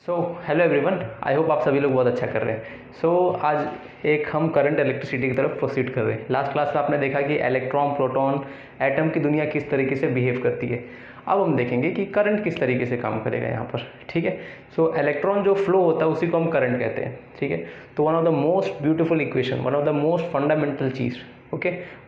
So hello everyone, I hope आप सभी लोग बहुत अच्छा कर रहे हैं। आज एक हम करंट इलेक्ट्रिसिटी की तरफ प्रोसीड कर रहे हैं। लास्ट क्लास में आपने देखा कि इलेक्ट्रॉन, प्रोटॉन, एटम की दुनिया किस तरीके से बिहेव करती है। अब हम देखेंगे कि करंट किस तरीके से काम करेगा यहाँ पर। ठीक है, इलेक्ट्रॉन जो फ्लो होता है उसी को हम करंट कहते हैं। ठीक है, तो one of the most beautiful equation, one of the most fundamental चीज़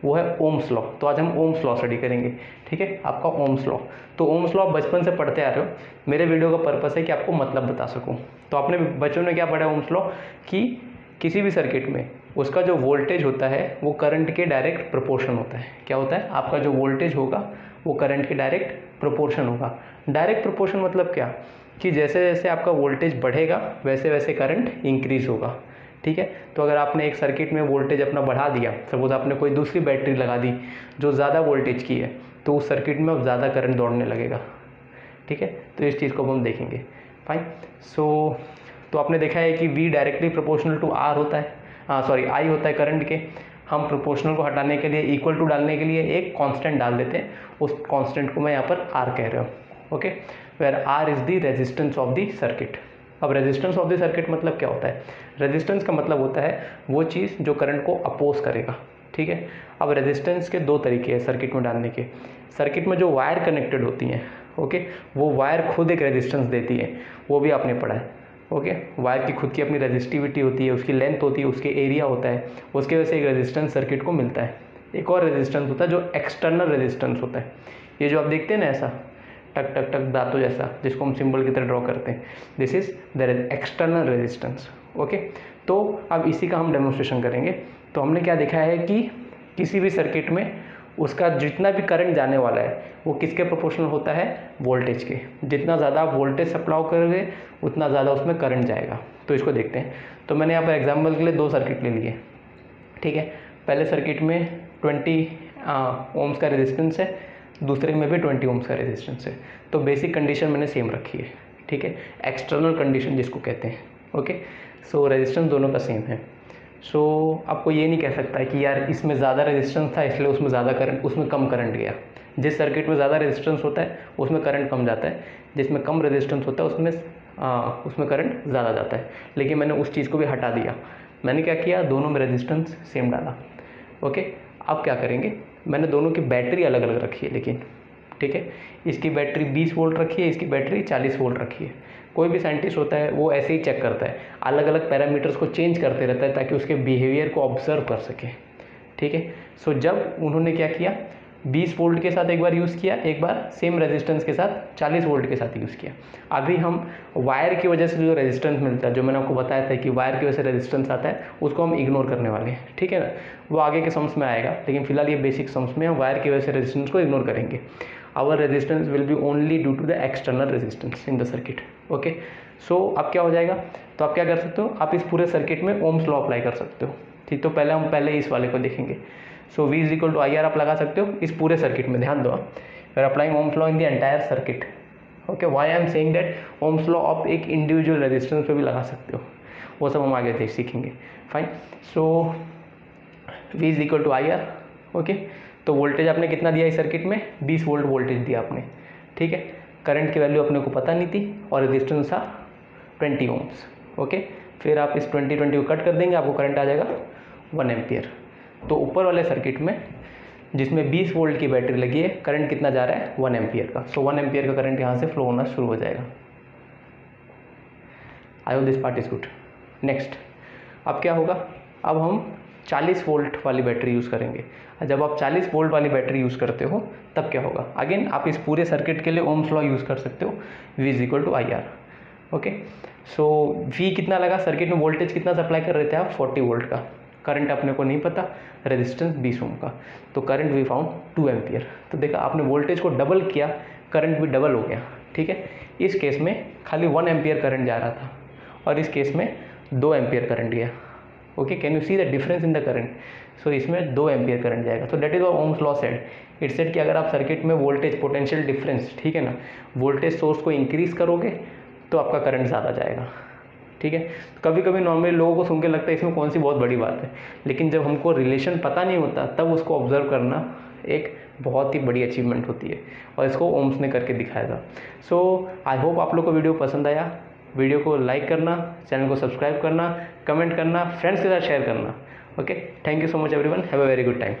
वो है ओम्स लॉ। तो आज हम ओम्स लॉ स्टडी करेंगे। ठीक है, आपका ओम्स लॉ, तो ओम्स लॉ आप बचपन से पढ़ते आ रहे हो। मेरे वीडियो का पर्पस है कि आपको मतलब बता सकूं। तो आपने बचपन में क्या पढ़ा है ओम्स लॉ, कि किसी भी सर्किट में उसका जो वोल्टेज होता है वो करंट के डायरेक्ट प्रोपोर्शन होता है। क्या होता है, आपका जो वोल्टेज होगा वो करंट के डायरेक्ट प्रोपोर्शन होगा। डायरेक्ट प्रोपोर्शन मतलब क्या, कि जैसे जैसे आपका वोल्टेज बढ़ेगा वैसे वैसे करंट इंक्रीज होगा। ठीक है, तो अगर आपने एक सर्किट में वोल्टेज अपना बढ़ा दिया, सपोज आपने कोई दूसरी बैटरी लगा दी जो ज़्यादा वोल्टेज की है, तो उस सर्किट में अब ज़्यादा करंट दौड़ने लगेगा। ठीक है, तो इस चीज़ को हम देखेंगे। फाइन। तो आपने देखा है कि V directly proportional to R होता है, I होता है करंट के। हम प्रोपोर्शनल को हटाने के लिए, इक्वल टू डालने के लिए एक कांस्टेंट डाल देते हैं। उस कांस्टेंट को मैं यहाँ पर R कह रहा हूँ। Okay, where R is the resistance of the circuit. अब रेजिस्टेंस ऑफ द सर्किट मतलब क्या होता है, रेजिस्टेंस का मतलब होता है वो चीज़ जो करंट को अपोज करेगा। ठीक है, अब रेजिस्टेंस के दो तरीके हैं सर्किट में डालने के। सर्किट में जो वायर कनेक्टेड होती हैं, ओके, वो वायर खुद एक रेजिस्टेंस देती है, वो भी आपने पढ़ा है। ओके, वायर की खुद की अपनी रेजिस्टिविटी होती है, उसकी लेंथ होती है, उसके एरिया होता है, उसके वजह से एक रेजिस्टेंस सर्किट को मिलता है। एक और रेजिस्टेंस होता है जो एक्सटर्नल रेजिस्टेंस होता है। ये जो आप देखते हैं ना ऐसा टक टक टक दांतों जैसा, जिसको हम सिंबल की तरह ड्रॉ करते हैं, this is the external resistance. Okay, तो अब इसी का हम डेमोन्स्ट्रेशन करेंगे। तो हमने क्या देखा है कि किसी भी सर्किट में उसका जितना भी करंट जाने वाला है वो किसके प्रोपोर्शनल होता है, वोल्टेज के। जितना ज़्यादा आप वोल्टेज सप्लाई करोगे उतना ज़्यादा उसमें करंट जाएगा। तो इसको देखते हैं। तो मैंने यहाँ पर एग्जाम्पल के लिए दो सर्किट ले लिए। ठीक है, पहले सर्किट में 20 ओम्स का रेजिस्टेंस है, दूसरे में भी 20 ओम्स का रेजिस्टेंस है। तो बेसिक कंडीशन मैंने सेम रखी है। ठीक है, एक्सटर्नल कंडीशन जिसको कहते हैं। ओके, सो रेजिस्टेंस दोनों का सेम है। आपको ये नहीं कह सकता है कि यार इसमें ज़्यादा रेजिस्टेंस था इसलिए उसमें ज़्यादा करंट, उसमें कम करंट गया। जिस सर्किट में ज़्यादा रेजिस्टेंस होता है उसमें करंट कम जाता है, जिसमें कम रेजिस्टेंस होता है उसमें करंट ज़्यादा जाता है। लेकिन मैंने उस चीज़ को भी हटा दिया। मैंने क्या किया, दोनों में रेजिस्टेंस सेम डाला। ओके, अब क्या करेंगे, मैंने दोनों की बैटरी अलग अलग रखी है लेकिन। ठीक है, इसकी बैटरी 20 वोल्ट रखी है, इसकी बैटरी 40 वोल्ट रखी है। कोई भी साइंटिस्ट होता है वो ऐसे ही चेक करता है, अलग अलग पैरामीटर्स को चेंज करते रहता है ताकि उसके बिहेवियर को ऑब्जर्व कर सके। ठीक है, जब उन्होंने क्या किया, 20 वोल्ट के साथ एक बार यूज़ किया, एक बार सेम रेजिस्टेंस के साथ 40 वोल्ट के साथ यूज़ किया। अभी हम वायर की वजह से जो रेजिस्टेंस मिलता है, जो मैंने आपको बताया था कि वायर की वजह से रेजिस्टेंस आता है, उसको हम इग्नोर करने वाले हैं। ठीक है ना, वो आगे के सम्स में आएगा, लेकिन फिलहाल ये बेसिक सम्स में हम वायर की वजह से रेजिस्टेंस को इग्नोर करेंगे। Our resistance will be only due to the external resistance in the circuit. Okay, अब क्या हो जाएगा, तो आप क्या कर सकते हो, आप इस पूरे सर्किट में ओम्स लॉ अप्लाई कर सकते हो। ठीक, तो पहले इस वाले को देखेंगे। V is equal to IR आप लगा सकते हो इस पूरे सर्किट में। ध्यान दो, we are applying Ohm's law in the entire circuit. Okay, why I am saying that Ohm's law आप एक इंडिविजुअल रेजिस्टेंस पे भी लगा सकते हो, वो सब हम आगे सीखेंगे। Fine, V is equal to IR। Okay, तो वोल्टेज आपने कितना दिया इस सर्किट में, 20 वोल्ट वोल्टेज दिया आपने। ठीक है, करंट की वैल्यू अपने को पता नहीं थी और रेजिस्टेंस था 20 ओम्स। ओके, फिर आप इस 20 को कट कर देंगे, आपको करंट आ जाएगा 1 एम्पियर। तो ऊपर वाले सर्किट में जिसमें 20 वोल्ट की बैटरी लगी है, करंट कितना जा रहा है, 1 एम्पियर का। 1 एम्पियर का करंट यहाँ से फ्लो होना शुरू हो जाएगा। I hope this part is good. Next, अब क्या होगा, अब हम 40 वोल्ट वाली बैटरी यूज़ करेंगे। जब आप 40 वोल्ट वाली बैटरी यूज़ करते हो तब क्या होगा, अगेन आप इस पूरे सर्किट के लिए ओम्स लॉ यूज़ कर सकते हो, V is equal to IR। Okay, V कितना लगा, सर्किट में वोल्टेज कितना सप्लाई कर रहे थे आप, 40 वोल्ट का। करंट अपने को नहीं पता, रेजिस्टेंस 20 ओम का, तो करंट वी फाउंड 2 एम्पियर। तो देखा आपने वोल्टेज को डबल किया, करंट भी डबल हो गया। ठीक है, इस केस में खाली 1 एम्पियर करंट जा रहा था और इस केस में 2 एम्पियर करंट गया। Okay, can you see the difference in the current. इसमें 2 एम्पियर करंट जाएगा। तो that is what Ohm's law said. It said कि अगर आप सर्किट में वोल्टेज पोटेंशियल डिफरेंस, ठीक है ना, वोल्टेज सोर्स को इंक्रीज करोगे तो आपका करंट ज़्यादा जाएगा। ठीक है, कभी कभी नॉर्मली लोगों को सुन के लगता है इसमें कौन सी बहुत बड़ी बात है, लेकिन जब हमको रिलेशन पता नहीं होता तब उसको ऑब्जर्व करना एक बहुत ही बड़ी अचीवमेंट होती है और इसको ओम्स ने करके दिखाया था। आई होप आप लोग को वीडियो पसंद आया। वीडियो को लाइक करना, चैनल को सब्सक्राइब करना, कमेंट करना, फ्रेंड्स के साथ शेयर करना। Okay, thank you so much everyone, have a very good time.